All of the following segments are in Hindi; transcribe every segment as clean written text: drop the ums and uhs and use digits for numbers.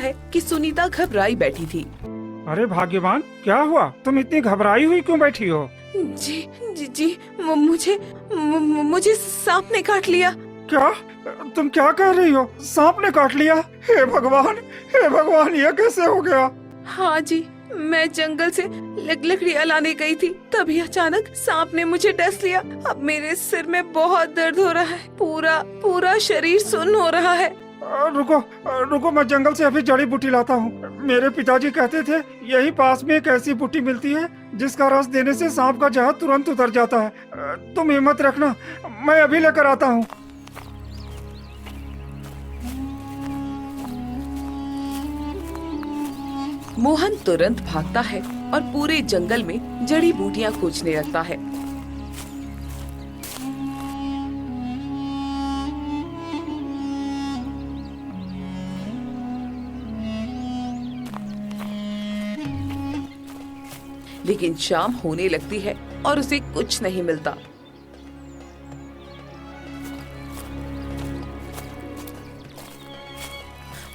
है कि सुनीता घबराई बैठी थी। अरे भाग्यवान, क्या हुआ? तुम इतनी घबराई हुई क्यों बैठी हो? जी जी जी मुझे सांप ने काट लिया। क्या? तुम क्या कह रही हो? सांप ने काट लिया? हे भगवान, हे भगवान, ये कैसे हो गया? हाँ जी, मैं जंगल से लकड़ियाँ लाने गई थी, तभी अचानक सांप ने मुझे डस लिया। अब मेरे सिर में बहुत दर्द हो रहा है, पूरा शरीर सुन्न हो रहा है। रुको रुको, मैं जंगल से अभी जड़ी बूटी लाता हूँ। मेरे पिताजी कहते थे यही पास में एक ऐसी बूटी मिलती है जिसका रस देने से सांप का जहर तुरंत उतर जाता है। तुम हिम्मत रखना, मैं अभी लेकर आता हूँ। मोहन तुरंत भागता है और पूरे जंगल में जड़ी बूटियां खोजने लगता है। लेकिन शाम होने लगती है और उसे कुछ नहीं मिलता।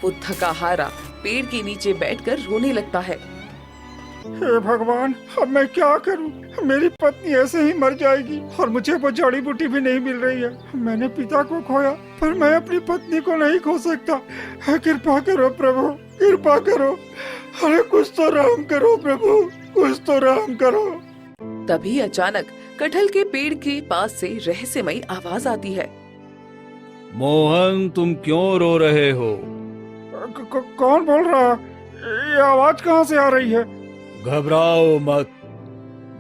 वो थका हारा पेड़ के नीचे बैठकर रोने लगता है। हे भगवान, अब मैं क्या करूं? मेरी पत्नी ऐसे ही मर जाएगी और मुझे वो जड़ी बूटी भी नहीं मिल रही है। मैंने पिता को खोया, पर मैं अपनी पत्नी को नहीं खो सकता। कृपा करो प्रभु, कृपा करो। अरे कुछ तो रहम करो प्रभु, कुछ तो रहम करो। तभी अचानक कटहल के पेड़ के पास से रहस्यमयी आवाज आती है। मोहन, तुम क्यों रो रहे हो? कौन बोल रहा? ये आवाज कहाँ से आ रही है? घबराओ मत,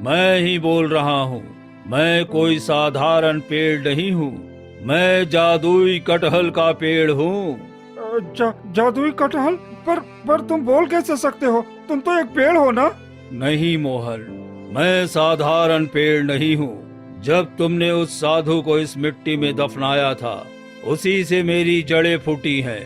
मैं ही बोल रहा हूँ। मैं कोई साधारण पेड़ नहीं हूँ, मैं जादुई कटहल का पेड़ हूँ। जादुई कटहल? पर तुम बोल कैसे सकते हो? तुम तो एक पेड़ हो ना? नहीं मोहन, मैं साधारण पेड़ नहीं हूँ। जब तुमने उस साधु को इस मिट्टी में दफनाया था, उसी से मेरी जड़ें फूटी हैं।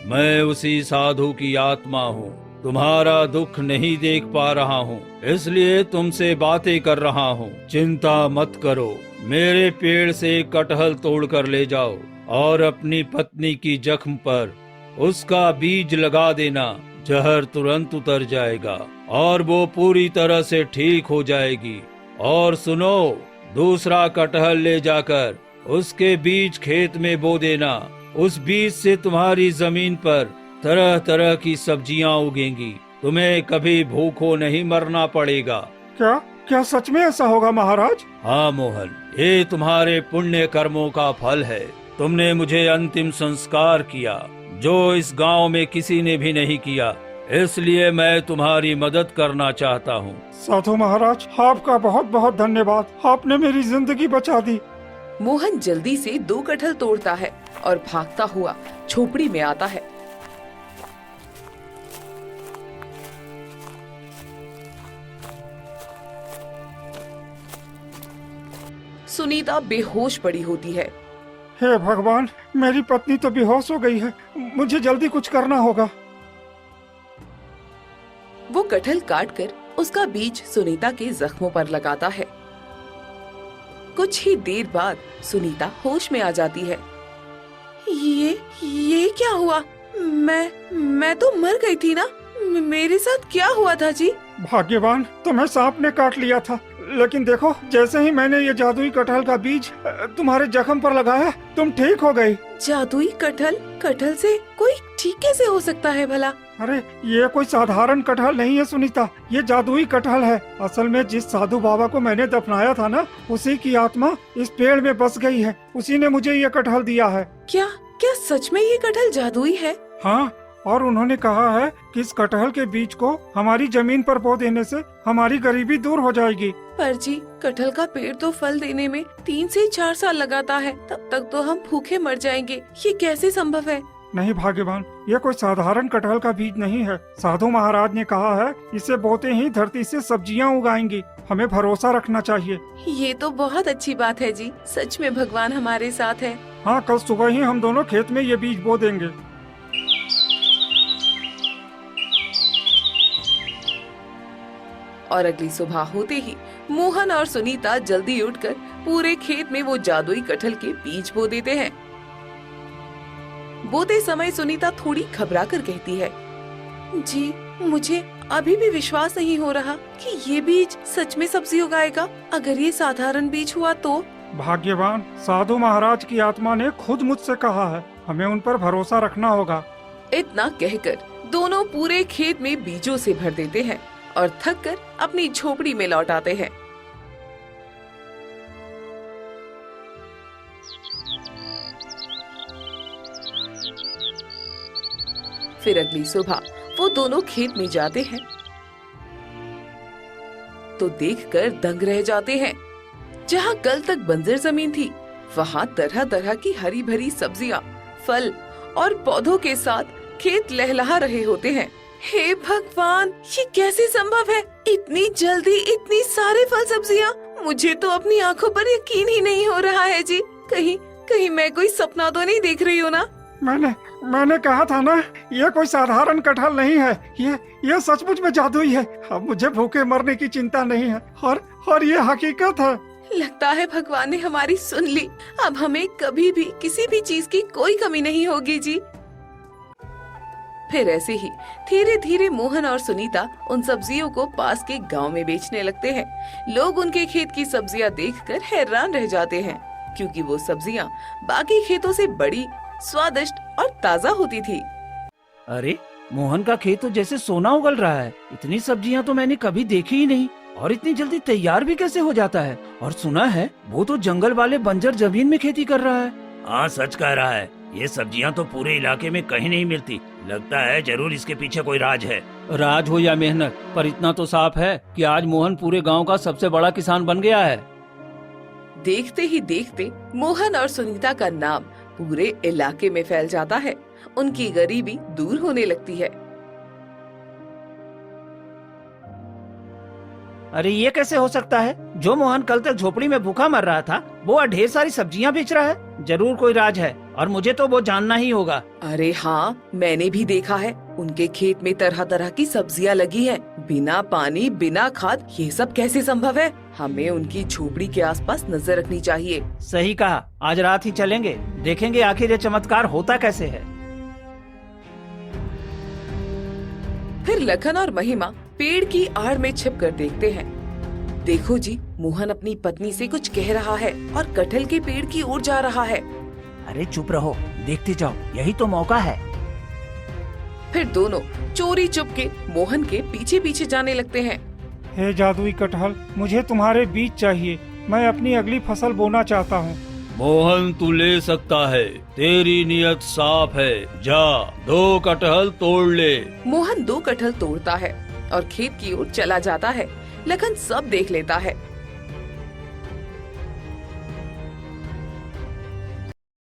मैं उसी साधु की आत्मा हूँ। तुम्हारा दुख नहीं देख पा रहा हूँ, इसलिए तुमसे बातें कर रहा हूँ। चिंता मत करो, मेरे पेड़ से कटहल तोड़ कर ले जाओ और अपनी पत्नी की जख्म पर उसका बीज लगा देना। जहर तुरंत उतर जाएगा और वो पूरी तरह से ठीक हो जाएगी। और सुनो, दूसरा कटहल ले जाकर उसके बीज खेत में बो देना। उस बीज से तुम्हारी जमीन पर तरह तरह की सब्जियां उगेंगी। तुम्हें कभी भूखों नहीं मरना पड़ेगा। क्या क्या सच में ऐसा होगा महाराज? हाँ मोहन, ये तुम्हारे पुण्य कर्मों का फल है। तुमने मुझे अंतिम संस्कार किया, जो इस गांव में किसी ने भी नहीं किया, इसलिए मैं तुम्हारी मदद करना चाहता हूँ। साधु महाराज, आपका बहुत बहुत धन्यवाद, आपने मेरी जिंदगी बचा दी। मोहन जल्दी से 2 कटहल तोड़ता है और भागता हुआ झोपड़ी में आता है। सुनीता बेहोश पड़ी होती है। हे भगवान, मेरी पत्नी तो बेहोश हो गई है। मुझे जल्दी कुछ करना होगा। वो कटहल काटकर उसका बीज सुनीता के जख्मों पर लगाता है। कुछ ही देर बाद सुनीता होश में आ जाती है। ये क्या हुआ? मैं तो मर गई थी ना? मेरे साथ क्या हुआ था जी? भाग्यवान, तुम्हें सांप ने काट लिया था, लेकिन देखो, जैसे ही मैंने ये जादुई कटहल का बीज तुम्हारे जख्म पर लगाया, तुम ठीक हो गई। जादुई कटहल? कटहल से कोई ठीक कैसे हो सकता है भला? अरे ये कोई साधारण कटहल नहीं है सुनीता, ये जादुई कटहल है। असल में जिस साधु बाबा को मैंने दफनाया था ना, उसी की आत्मा इस पेड़ में बस गई है। उसी ने मुझे ये कटहल दिया है। क्या क्या सच में ये कटहल जादुई है? हाँ, और उन्होंने कहा है कि इस कटहल के बीज को हमारी जमीन पर बो देने से हमारी गरीबी दूर हो जाएगी। पर जी, कटहल का पेड़ तो फल देने में 3 से 4 साल लगाता है, तब तक तो हम भूखे मर जाएंगे। ये कैसे संभव है? नहीं भाग्यवान, ये कोई साधारण कटहल का बीज नहीं है। साधु महाराज ने कहा है इसे बोते ही धरती से सब्जियां उगाएंगी। हमें भरोसा रखना चाहिए। ये तो बहुत अच्छी बात है जी, सच में भगवान हमारे साथ है। हाँ, कल सुबह ही हम दोनों खेत में ये बीज बो देंगे। और अगली सुबह होते ही मोहन और सुनीता जल्दी उठकर पूरे खेत में वो जादुई कटहल के बीज बो देते हैं। बोते समय सुनीता थोड़ी घबरा कर कहती है, जी, मुझे अभी भी विश्वास नहीं हो रहा कि ये बीज सच में सब्जी उगाएगा। अगर ये साधारण बीज हुआ तो? भाग्यवान साधु महाराज की आत्मा ने खुद मुझसे कहा है, हमें उन पर भरोसा रखना होगा। इतना कहकर दोनों पूरे खेत में बीजों से भर देते हैं और थक कर अपनी झोपड़ी में लौट आते हैं। फिर अगली सुबह वो दोनों खेत में जाते हैं तो देखकर दंग रह जाते हैं। जहाँ कल तक बंजर जमीन थी, वहाँ तरह तरह की हरी भरी सब्जियाँ, फल और पौधों के साथ खेत लहलहा रहे होते हैं। हे भगवान, ये कैसे संभव है? इतनी जल्दी इतनी सारे फल सब्जियाँ, मुझे तो अपनी आंखों पर यकीन ही नहीं हो रहा है जी। कहीं कहीं मैं कोई सपना तो नहीं देख रही हूँ ना? मैंने कहा था ना, ये कोई साधारण कटहल नहीं है, ये सचमुच में जादुई है। अब मुझे भूखे मरने की चिंता नहीं है और ये हकीकत है। लगता है भगवान ने हमारी सुन ली। अब हमें कभी भी किसी भी चीज की कोई कमी नहीं होगी जी। फिर ऐसे ही धीरे धीरे मोहन और सुनीता उन सब्जियों को पास के गांव में बेचने लगते हैं। लोग उनके खेत की सब्जियां देखकर हैरान रह जाते हैं, क्योंकि वो सब्जियां बाकी खेतों से बड़ी, स्वादिष्ट और ताजा होती थी। अरे, मोहन का खेत तो जैसे सोना उगल रहा है। इतनी सब्जियां तो मैंने कभी देखी ही नहीं। और इतनी जल्दी तैयार भी कैसे हो जाता है? और सुना है वो तो जंगल वाले बंजर जमीन में खेती कर रहा है। हाँ, सच कह रहा है। ये सब्जियां तो पूरे इलाके में कहीं नहीं मिलती। लगता है जरूर इसके पीछे कोई राज है। राज हो या मेहनत, पर इतना तो साफ है कि आज मोहन पूरे गांव का सबसे बड़ा किसान बन गया है। देखते ही देखते मोहन और सुनीता का नाम पूरे इलाके में फैल जाता है। उनकी गरीबी दूर होने लगती है। अरे, ये कैसे हो सकता है? जो मोहन कल तक झोपड़ी में भूखा मर रहा था, वो आज ढेर सारी सब्जियां बेच रहा है। जरूर कोई राज है और मुझे तो वो जानना ही होगा। अरे हाँ, मैंने भी देखा है। उनके खेत में तरह तरह की सब्जियां लगी हैं। बिना पानी, बिना खाद, ये सब कैसे संभव है? हमें उनकी झोपड़ी के आसपास नजर रखनी चाहिए। सही कहा, आज रात ही चलेंगे, देखेंगे आखिर ये चमत्कार होता कैसे है। फिर लखन और महिमा पेड़ की आड़ में छिपकर देखते हैं। देखो जी, मोहन अपनी पत्नी से कुछ कह रहा है और कटहल के पेड़ की ओर जा रहा है। अरे चुप रहो, देखते जाओ, यही तो मौका है। फिर दोनों चोरी चुपके मोहन के पीछे पीछे जाने लगते हैं। हे जादुई कटहल, मुझे तुम्हारे बीज चाहिए। मैं अपनी अगली फसल बोना चाहता हूँ। मोहन, तू ले सकता है, तेरी नियत साफ है। जा, 2 कटहल तोड़ ले। मोहन 2 कटहल तोड़ता है और खेत की ओर चला जाता है। लखन सब देख लेता है